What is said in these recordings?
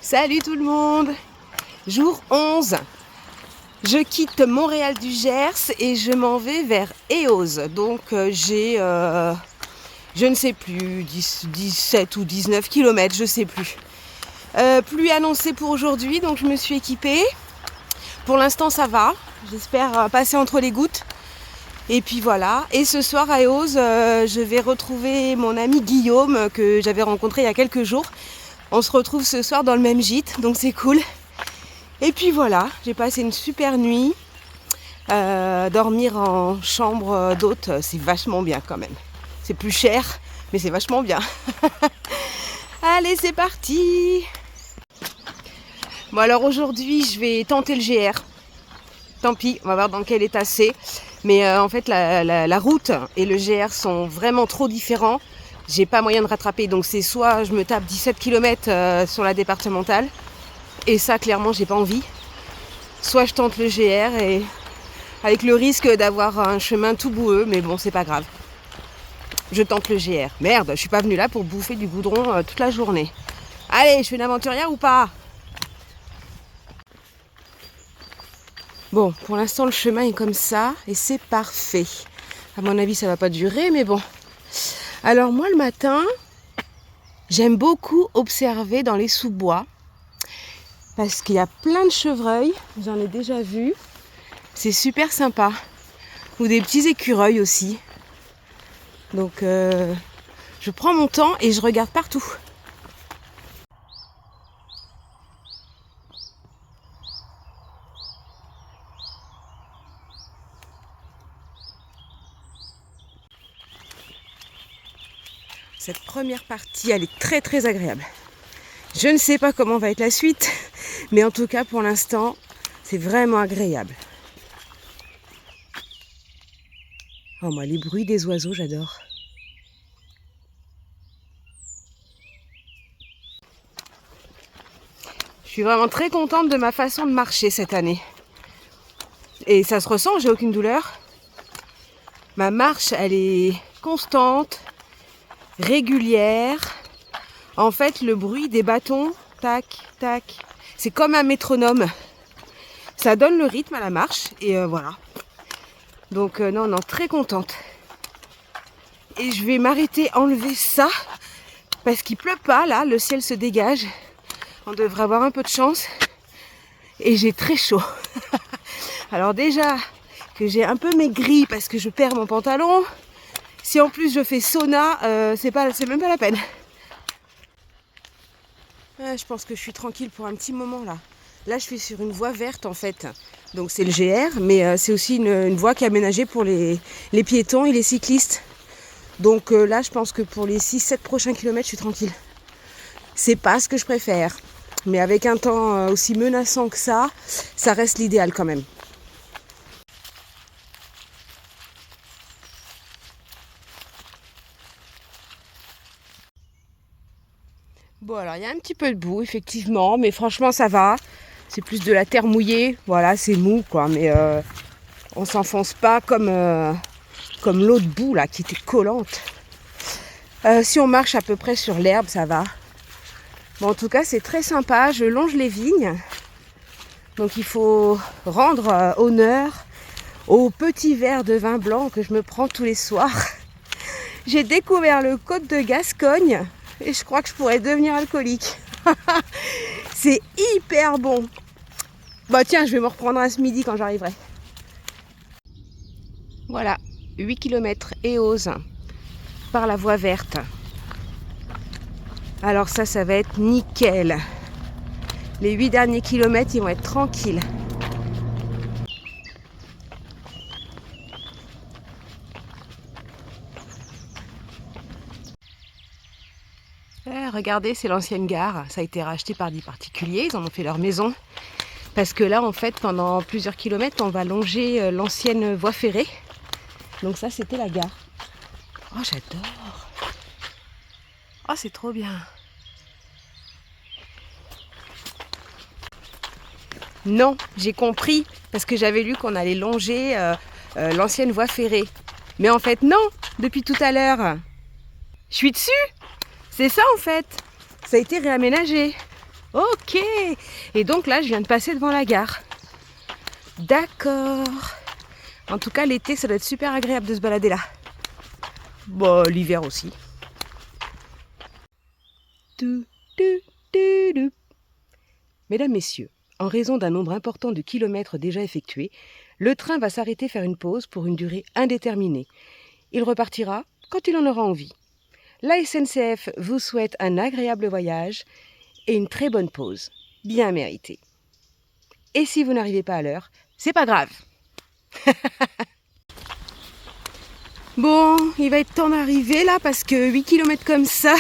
Salut tout le monde! Jour 11. Je quitte Montréal du Gers et je m'en vais vers Eauze. Donc j'ai, je ne sais plus, 17 ou 19 km, je ne sais plus. Pluie annoncée pour aujourd'hui, donc je me suis équipée. Pour l'instant ça va, j'espère passer entre les gouttes. Et puis voilà, et ce soir à Eauze, je vais retrouver mon ami Guillaume que j'avais rencontré il y a quelques jours. On se retrouve ce soir dans le même gîte, donc c'est cool. Et puis voilà, j'ai passé une super nuit. Dormir en chambre d'hôte, c'est vachement bien quand même. C'est plus cher, mais c'est vachement bien. Allez, c'est parti! Bon alors aujourd'hui, je vais tenter le GR. Tant pis, on va voir dans quel état c'est. Mais en fait, la route et le GR sont vraiment trop différents. J'ai pas moyen de rattraper, donc c'est soit je me tape 17 km sur la départementale, et ça clairement j'ai pas envie, soit je tente le GR et avec le risque d'avoir un chemin tout boueux, mais bon c'est pas grave. Je tente le GR. Merde, je suis pas venue là pour bouffer du goudron toute la journée. Allez, je fais une aventurière ou pas? Bon, pour l'instant le chemin est comme ça et c'est parfait. À mon avis ça va pas durer, mais bon. Alors moi le matin, j'aime beaucoup observer dans les sous-bois parce qu'il y a plein de chevreuils, j'en ai déjà vu, c'est super sympa. Ou des petits écureuils aussi. Donc je prends mon temps et je regarde partout. Cette première partie, elle est très très agréable. Je ne sais pas comment va être la suite, mais en tout cas pour l'instant, c'est vraiment agréable. Oh moi, les bruits des oiseaux, j'adore. Je suis vraiment très contente de ma façon de marcher cette année. Et ça se ressent, j'ai aucune douleur. Ma marche, elle est constante, régulière. En fait, le bruit des bâtons, tac, tac, c'est comme un métronome. Ça donne le rythme à la marche et voilà. Donc non, très contente. Et je vais m'arrêter, enlever ça, parce qu'il pleut pas là, le ciel se dégage. On devrait avoir un peu de chance. Et j'ai très chaud. Alors déjà que j'ai un peu maigri parce que je perds mon pantalon. Si en plus je fais sauna, c'est même pas la peine. Ah, je pense que je suis tranquille pour un petit moment là. Là je suis sur une voie verte en fait. Donc c'est le GR, mais c'est aussi une voie qui est aménagée pour les piétons et les cyclistes. Donc là je pense que pour les 6-7 prochains kilomètres je suis tranquille. C'est pas ce que je préfère. Mais avec un temps aussi menaçant que ça reste l'idéal quand même. Bon alors il y a un petit peu de boue effectivement, mais franchement ça va. C'est plus de la terre mouillée, voilà, c'est mou quoi, mais on s'enfonce pas comme l'autre boue là qui était collante. Si on marche à peu près sur l'herbe, ça va. Bon, en tout cas c'est très sympa, je longe les vignes. Donc il faut rendre honneur au petit verre de vin blanc que je me prends tous les soirs. J'ai découvert le Côte de Gascogne et je crois que je pourrais devenir alcoolique. C'est hyper bon. Bah tiens, je vais me reprendre un ce midi quand j'arriverai. Voilà, 8 km Eauze par la voie verte. Alors ça va être nickel. Les 8 derniers kilomètres, ils vont être tranquilles. Regardez, c'est l'ancienne gare. Ça a été racheté par des particuliers. Ils en ont fait leur maison. Parce que là, en fait, pendant plusieurs kilomètres, on va longer l'ancienne voie ferrée. Donc ça, c'était la gare. Oh, j'adore. Oh, c'est trop bien. Non, j'ai compris. Parce que j'avais lu qu'on allait longer l'ancienne voie ferrée. Mais en fait, non. Depuis tout à l'heure. Je suis dessus. C'est ça, en fait. Ça a été réaménagé. Ok. Et donc là, je viens de passer devant la gare. D'accord. En tout cas, l'été, ça doit être super agréable de se balader là. Bon, l'hiver aussi. Mesdames, Messieurs, en raison d'un nombre important de kilomètres déjà effectués, le train va s'arrêter faire une pause pour une durée indéterminée. Il repartira quand il en aura envie. La SNCF vous souhaite un agréable voyage et une très bonne pause, bien méritée. Et si vous n'arrivez pas à l'heure, c'est pas grave. Bon, il va être temps d'arriver là parce que 8 km comme ça,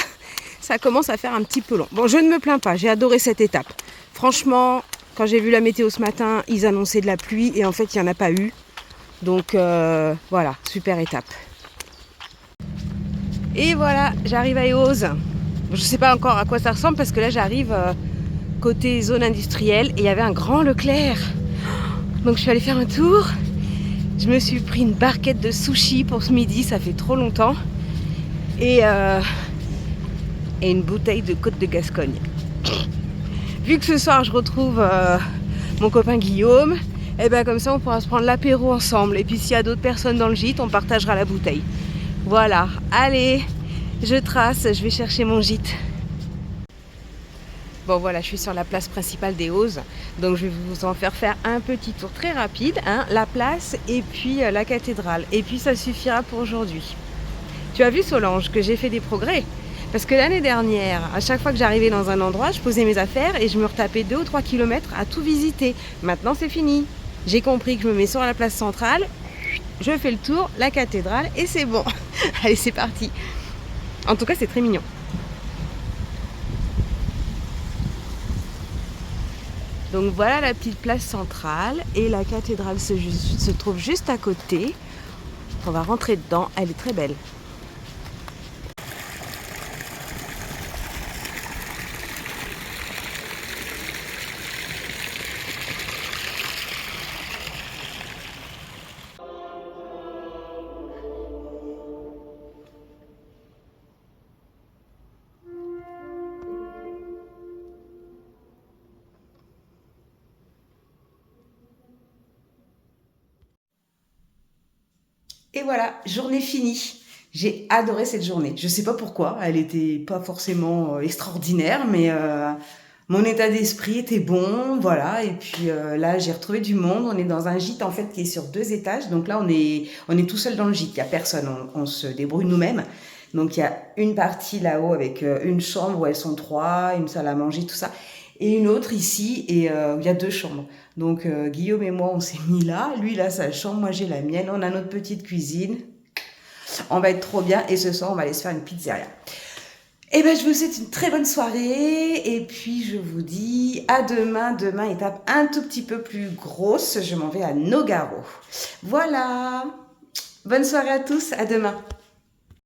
ça commence à faire un petit peu long. Bon, je ne me plains pas, j'ai adoré cette étape. Franchement, quand j'ai vu la météo ce matin, ils annonçaient de la pluie et en fait, il n'y en a pas eu. Donc voilà, super étape. Et voilà, j'arrive à Eauze. Je ne sais pas encore à quoi ça ressemble parce que là, j'arrive côté zone industrielle et il y avait un grand Leclerc. Donc je suis allée faire un tour. Je me suis pris une barquette de sushi pour ce midi, ça fait trop longtemps. Et une bouteille de Côte de Gascogne. Vu que ce soir je retrouve mon copain Guillaume, et bien comme ça on pourra se prendre l'apéro ensemble. Et puis s'il y a d'autres personnes dans le gîte, on partagera la bouteille. Voilà, allez, je trace, je vais chercher mon gîte. Bon voilà, je suis sur la place principale des Eauze, donc je vais vous en faire un petit tour très rapide, hein, la place et puis la cathédrale. Et puis ça suffira pour aujourd'hui. Tu as vu Solange que j'ai fait des progrès? Parce que l'année dernière, à chaque fois que j'arrivais dans un endroit, je posais mes affaires et je me retapais 2 ou 3 kilomètres à tout visiter. Maintenant c'est fini. J'ai compris que je me mets sur la place centrale, je fais le tour, la cathédrale et c'est bon. Allez, c'est parti. En tout cas, c'est très mignon. Donc voilà la petite place centrale et la cathédrale se trouve juste à côté. On va rentrer dedans, elle est très belle. Et voilà, journée finie. J'ai adoré cette journée. Je sais pas pourquoi, elle était pas forcément extraordinaire, mais mon état d'esprit était bon, voilà. Et puis là, j'ai retrouvé du monde. On est dans un gîte en fait qui est sur 2 étages. Donc là, on est tout seul dans le gîte. Il y a personne. On se débrouille nous-mêmes. Donc il y a une partie là-haut avec une chambre où elles sont 3, une salle à manger, tout ça, et une autre ici et il y a 2 chambres. Donc Guillaume et moi, on s'est mis là. Lui, il a sa chambre, moi j'ai la mienne. On a notre petite cuisine. On va être trop bien et ce soir, on va aller se faire une pizzeria. Et ben, je vous souhaite une très bonne soirée et puis je vous dis à demain. Demain, étape un tout petit peu plus grosse. Je m'en vais à Nogaro. Voilà. Bonne soirée à tous. À demain.